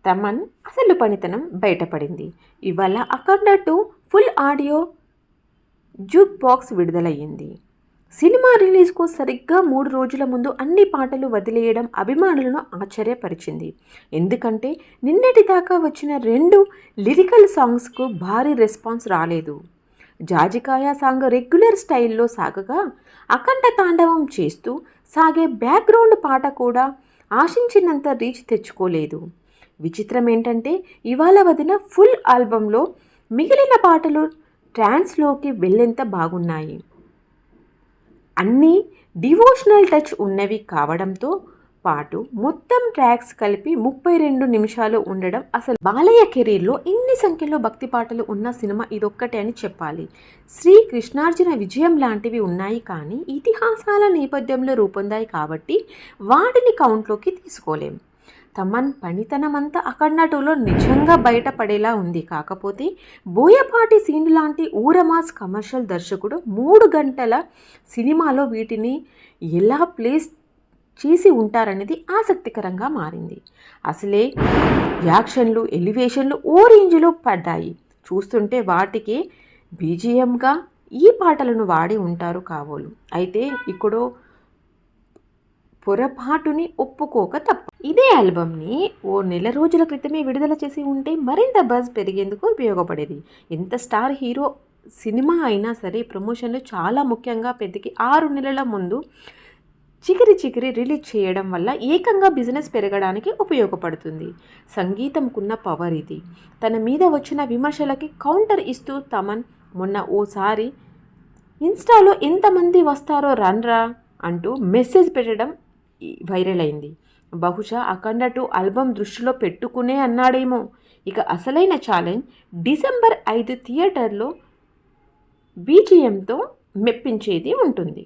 తమన్ అసలు పనితనం బయటపడింది. ఇవాళ Akhanda 2 full audio jukebox విడుదలయ్యింది. సినిమా రిలీజ్కు సరిగ్గా 3 రోజుల ముందు అన్ని పాటలు వదిలేయడం అభిమానులను ఆశ్చర్యపరిచింది. ఎందుకంటే నిన్నటిదాకా వచ్చిన 2 లిరికల్ సాంగ్స్కు భారీ రెస్పాన్స్ రాలేదు. జాజికాయ సాంగ్ రెగ్యులర్ స్టైల్లో సాగగా, అఖండ తాండవం చేస్తూ సాగే బ్యాక్గ్రౌండ్ పాట కూడా ఆశించినంత రీచ్ తెచ్చుకోలేదు. విచిత్రం ఏంటంటే ఇవాళ వదిన ఫుల్ ఆల్బంలో మిగిలిన పాటలు ట్రాన్స్లోకి వెళ్ళేంత బాగున్నాయి. అన్నీ డివోషనల్ టచ్ ఉన్నవి కావడంతో పాటు మొత్తం ట్రాక్స్ కలిపి 32 నిమిషాలు ఉండడం అసలు బాలయ్య కెరీర్లో ఇన్ని సంఖ్యలో భక్తి పాటలు ఉన్న సినిమా ఇదొక్కటే అని చెప్పాలి. శ్రీ కృష్ణార్జున విజయం లాంటివి ఉన్నాయి, కానీ ఇతిహాసాల నేపథ్యంలో రూపొందాయి కాబట్టి వాటిని కౌంట్లోకి తీసుకోలేం. తమన్ పనితనమంతా అఖండ 2లో నిజంగా బయటపడేలా ఉంది. కాకపోతే బోయపాటి సీన్ లాంటి ఊరమాస్ కమర్షియల్ దర్శకుడు 3 గంటల సినిమాలో వీటిని ఎలా ప్లేస్ చేసి ఉంటారనేది ఆసక్తికరంగా మారింది. అసలే యాక్షన్లు, ఎలివేషన్లు ఓ రేంజ్లో పడ్డాయి. చూస్తుంటే వాటికి బీజిఎంగా ఈ పాటలను వాడి ఉంటారు కాబోలు. అయితే ఇక్కడో పొరపాటుని ఒప్పుకోక తప్ప. ఇదే ఆల్బమ్ని ఓ నెల రోజుల క్రితమే విడుదల చేసి ఉంటే మరింత బజ్ పెరిగేందుకు ఉపయోగపడేది. ఎంత స్టార్ హీరో సినిమా అయినా సరే ప్రమోషన్లు చాలా ముఖ్యంగా పెద్దకి 6 నెలల ముందు చికిరి రిలీజ్ చేయడం వల్ల ఏకంగా బిజినెస్ పెరగడానికి ఉపయోగపడుతుంది. సంగీతంకున్న పవర్ ఇది. తన మీద వచ్చిన విమర్శలకి కౌంటర్ ఇస్తూ తమన్ మొన్న ఓసారి ఇన్స్టాలో ఎంతమంది వస్తారో రన్రా అంటూ మెసేజ్ పెట్టడం వైరల్ అయింది. బహుశా అఖండ 2 ఆల్బమ్ దృష్టిలో పెట్టుకునే అన్నాడేమో. ఇక అసలైన ఛాలెంజ్ డిసెంబర్ 5 థియేటర్లో బీజిఎంతో మెప్పించేది ఉంటుంది.